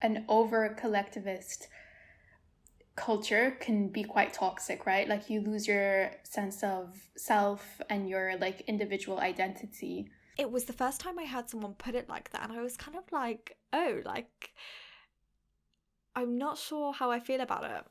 an over collectivist culture can be quite toxic, right? Like you lose your sense of self and your like individual identity. It was the first time I heard someone put it like that, and I was kind of like, oh, like, I'm not sure how I feel about it.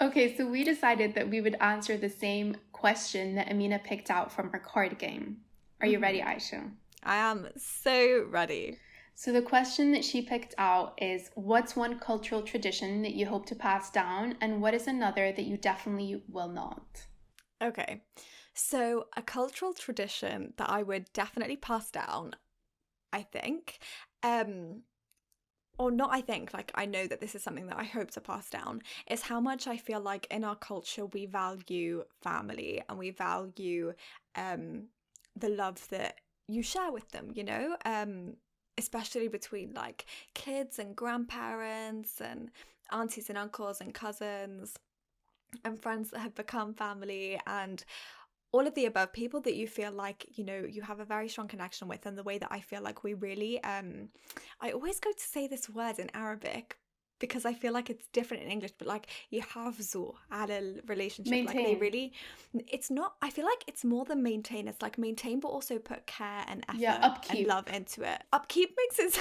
Okay, so we decided that we would answer the same question that Amina picked out from her card game. Are you ready, Aisha? I am so ready. So the question that she picked out is, what's one cultural tradition that you hope to pass down, and what is another that you definitely will not? Okay, so a cultural tradition that I would definitely pass down, I think, or not I think, like I know that this is something that I hope to pass down, is how much I feel like in our culture we value family and we value the love that you share with them, you know? Especially between like kids and grandparents and aunties and uncles and cousins and friends that have become family and all of the above, people that you feel like, you know, you have a very strong connection with. And the way that I feel like we really, I always go to say this word in Arabic because I feel like it's different in English, but like يحافظوا على relationship. Maintain. Like they really, it's not, I feel like it's more than maintain. It's like maintain, but also put care and effort and love into it. Upkeep makes it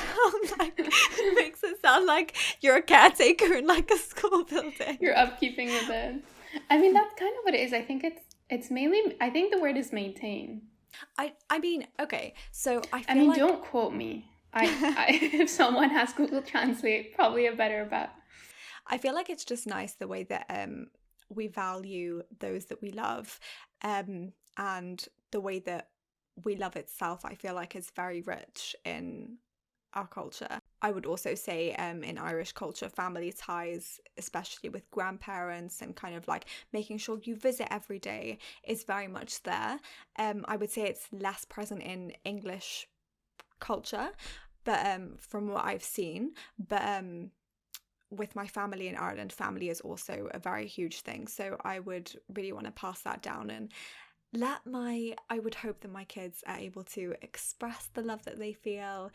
sound like you're a caretaker in like a school building. You're upkeeping with it. I mean, that's kind of what it is. I think it's mainly, I think the word is maintain. I mean, okay, so I mean, like, don't quote me. If someone has Google Translate, probably a better bet. I feel like it's just nice the way that we value those that we love, and the way that we love itself, I feel like is very rich in our culture. I would also say in Irish culture, family ties, especially with grandparents and kind of like making sure you visit every day, is very much there. I would say it's less present in English culture, but from what I've seen, but with my family in Ireland, family is also a very huge thing. So I would really want to pass that down and I would hope that my kids are able to express the love that they feel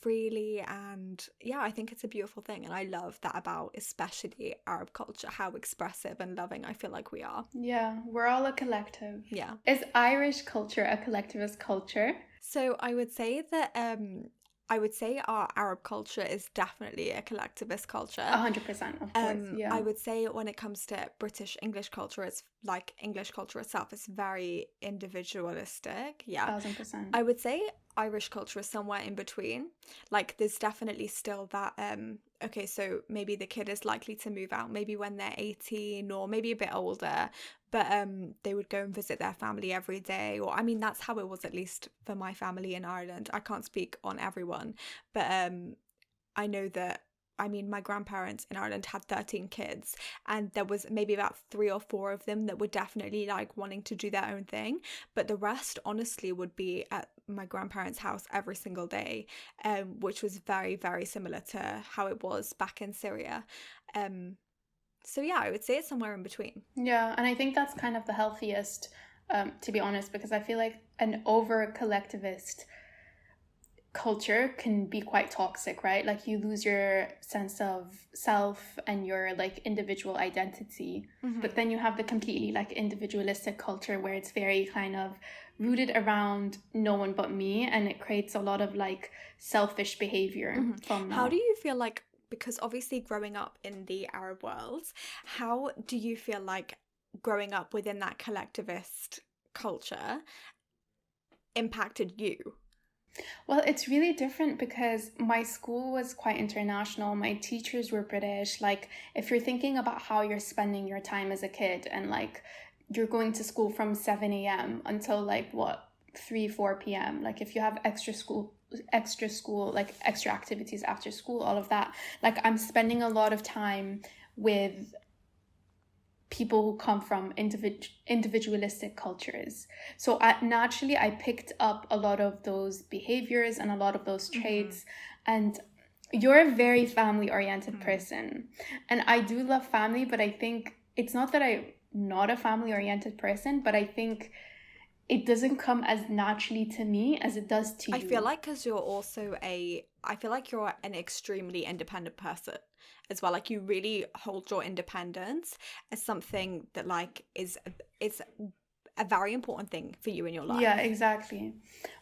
freely, and yeah, I think it's a beautiful thing, and I love that about especially Arab culture, how expressive and loving I feel like we are. Yeah, we're all a collective. Yeah. Is Irish culture a collectivist culture? So I would say that our Arab culture is definitely a collectivist culture. 100%, of course, yeah. I would say when it comes to British English culture, it's like English culture itself is very individualistic. Yeah. 1000%. I would say Irish culture is somewhere in between. Like there's definitely still that, okay, so maybe the kid is likely to move out maybe when they're 18 or maybe a bit older, but they would go and visit their family every day. Or I mean, that's how it was, at least for my family in Ireland. I can't speak on everyone, but I know that, I mean, my grandparents in Ireland had 13 kids, and there was maybe about 3 or 4 of them that were definitely like wanting to do their own thing, but the rest honestly would be at my grandparents' house every single day, which was very, very similar to how it was back in Syria. So yeah, I would say it's somewhere in between. Yeah, and I think that's kind of the healthiest, to be honest, because I feel like an over collectivist culture can be quite toxic, right? Like you lose your sense of self and your like individual identity. Mm-hmm. But then you have the completely like individualistic culture where it's very kind of rooted around no one but me, and it creates a lot of like selfish behavior. Mm-hmm. From that. How do you feel like, because obviously growing up in the Arab world, how do you feel like growing up within that collectivist culture impacted you? Well, it's really different because my school was quite international. My teachers were British. Like, if you're thinking about how you're spending your time as a kid, and like you're going to school from 7 a.m. until like 3-4 p.m. Like if you have extra school, like extra activities after school, all of that. Like I'm spending a lot of time with people who come from individualistic cultures. So naturally, I picked up a lot of those behaviors and a lot of those traits. Mm-hmm. And you're a very family-oriented mm-hmm. person. And I do love family, but I think it's not that I'm not a family-oriented person, but I think it doesn't come as naturally to me as it does to you. I feel like because I feel like you're an extremely independent person as well. Like you really hold your independence as something that like is a very important thing for you in your life. Yeah, exactly.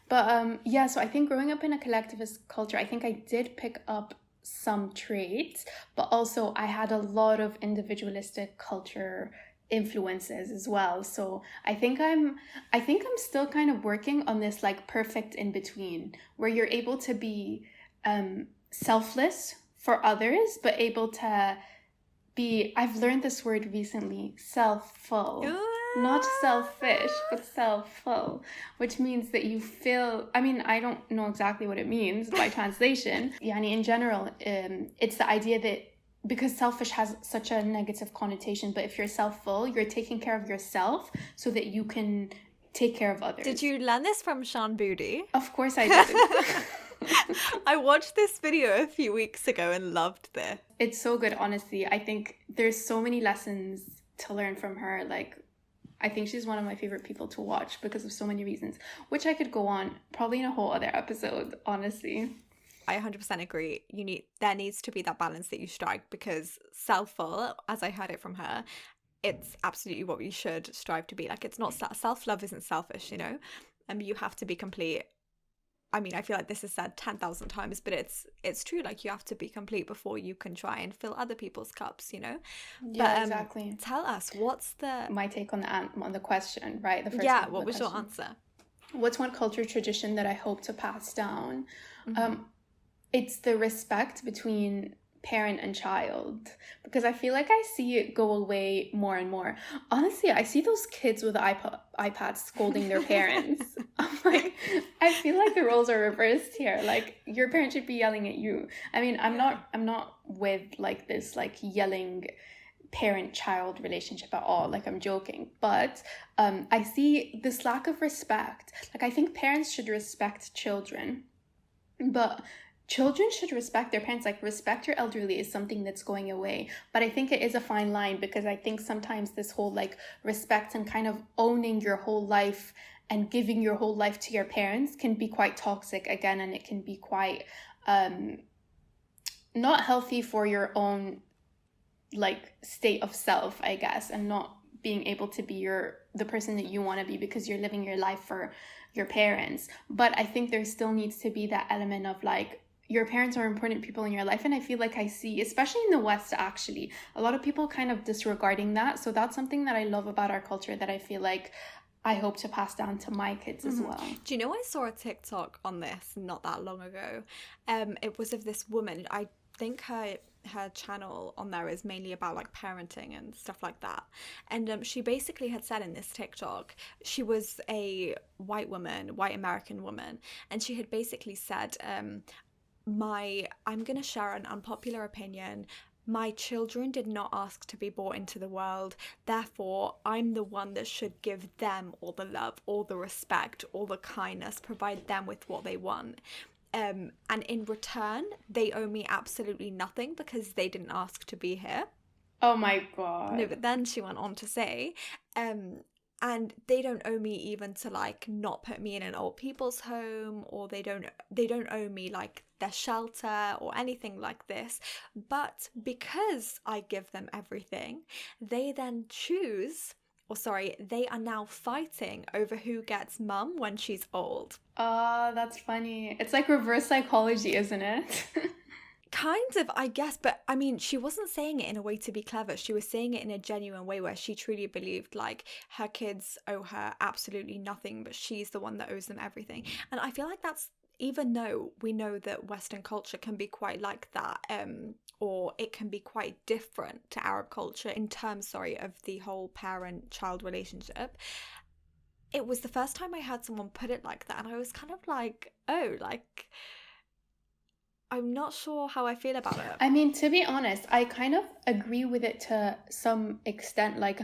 But yeah, so I think growing up in a collectivist culture, I think I did pick up some traits, but also I had a lot of individualistic culture influences as well. So I think I'm still kind of working on this like perfect in between where you're able to be selfless for others, but able to be, I've learned this word recently, self-full. Not selfish, but self-full, which means that you feel, I mean, I don't know exactly what it means by translation. Yani in general, it's the idea that because selfish has such a negative connotation, but if you're self-full, you're taking care of yourself so that you can take care of others. Did you learn this from Sean Booty? Of course I did. I watched this video a few weeks ago and loved this. It's so good, honestly. I think there's so many lessons to learn from her. Like, I think she's one of my favorite people to watch because of so many reasons, which I could go on probably in a whole other episode, honestly. I 100% agree. There needs to be that balance that you strike, because self-full, as I heard it from her, it's absolutely what we should strive to be. Like, it's not self-love isn't selfish, you know? You have to be complete. I mean, I feel like this is said 10,000 times, but it's true. Like, you have to be complete before you can try and fill other people's cups, you know? Yeah, but, exactly. Tell us, what's my take on the question, right? The first what was your answer? What's one culture tradition that I hope to pass down? Mm-hmm. It's the respect between parent and child, because I feel like I see it go away more and more. Honestly, I see those kids with iPads scolding their parents. I'm like, I feel like the roles are reversed here. Like, your parent should be yelling at you. I mean, I'm not with like this like yelling parent-child relationship at all. Like, I'm joking, but I see this lack of respect. Like, I think parents should respect children, but children should respect their parents. Like, respect your elderly is something that's going away. But I think it is a fine line, because I think sometimes this whole like respect and kind of owning your whole life and giving your whole life to your parents can be quite toxic again, and it can be quite not healthy for your own like state of self, I guess, and not being able to be the person that you want to be because you're living your life for your parents. But I think there still needs to be that element of like, your parents are important people in your life. And I feel like I see, especially in the West, actually, a lot of people kind of disregarding that. So that's something that I love about our culture that I feel like I hope to pass down to my kids as well. Do you know, I saw a TikTok on this not that long ago. It was of this woman. I think her channel on there is mainly about like parenting and stuff like that, and she basically had said in this TikTok, she was a white American woman, and she had basically said, I'm gonna share an unpopular opinion. My children did not ask to be brought into the world, therefore I'm the one that should give them all the love, all the respect, all the kindness, provide them with what they want. And in return, they owe me absolutely nothing because they didn't ask to be here. Oh my God. No, but then she went on to say, and they don't owe me even to like not put me in an old people's home, or they don't owe me like their shelter or anything like this. But because I give them everything, they then choose, they are now fighting over who gets mum when she's old. Oh, that's funny. It's like reverse psychology, isn't it? Kind of, I guess. But I mean, she wasn't saying it in a way to be clever. She was saying it in a genuine way where she truly believed like her kids owe her absolutely nothing, but she's the one that owes them everything. And I feel like that's, even though we know that Western culture can be quite like that, or it can be quite different to Arab culture in terms, of the whole parent-child relationship. It was the first time I heard someone put it like that, and I was kind of like, oh, like, I'm not sure how I feel about it. I mean, to be honest, I kind of agree with it to some extent. Like,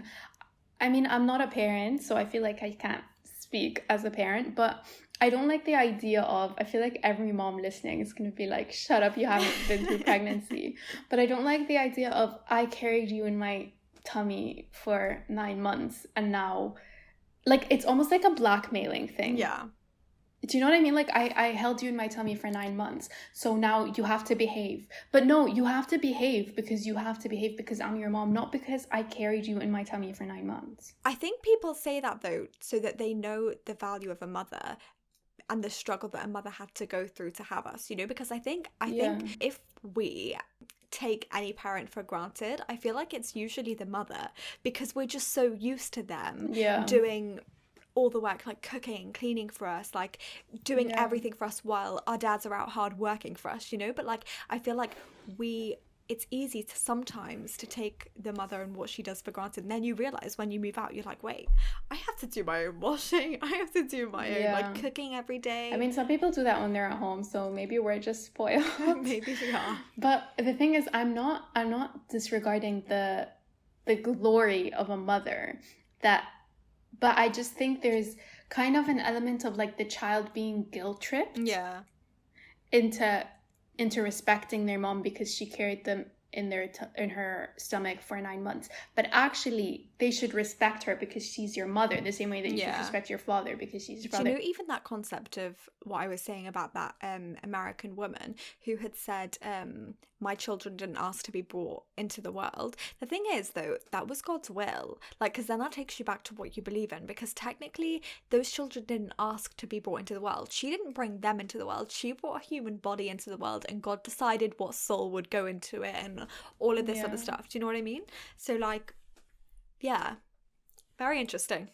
I mean, I'm not a parent, so I feel like I can't speak as a parent, but I don't like the idea of, I feel like every mom listening is going to be like, shut up, you haven't been through pregnancy. But I don't like the idea of, I carried you in my tummy for 9 months and now like, it's almost like a blackmailing thing. Yeah. Do you know what I mean? Like, I held you in my tummy for 9 months, so now you have to behave. But no, you have to behave because I'm your mom, not because I carried you in my tummy for 9 months. I think people say that, though, so that they know the value of a mother and the struggle that a mother had to go through to have us, you know, because I think if we take any parent for granted, I feel like it's usually the mother, because we're just so used to them doing all the work, like cooking, cleaning for us, like doing everything for us while our dads are out hard working for us, you know. But like, I feel like it's easy to sometimes to take the mother and what she does for granted, and then you realize when you move out, you're like, wait, I have to do my own washing, I have to do my own like cooking every day. I mean, some people do that when they're at home, so maybe we're just spoiled. Maybe we are. But the thing is, I'm not disregarding the glory of a mother, but I just think there's kind of an element of like the child being guilt tripped into respecting their mom because she carried them in her stomach for 9 months. But actually, they should respect her because she's your mother, the same way that you should respect your father because she's your father. Do you know, even that concept of what I was saying about that American woman who had said, my children didn't ask to be brought into the world. The thing is, though, that was God's will. Like, because then that takes you back to what you believe in, because technically those children didn't ask to be brought into the world. She didn't bring them into the world. She brought a human body into the world, and God decided what soul would go into it and all of this other stuff. Do you know what I mean? So, like, yeah, very interesting.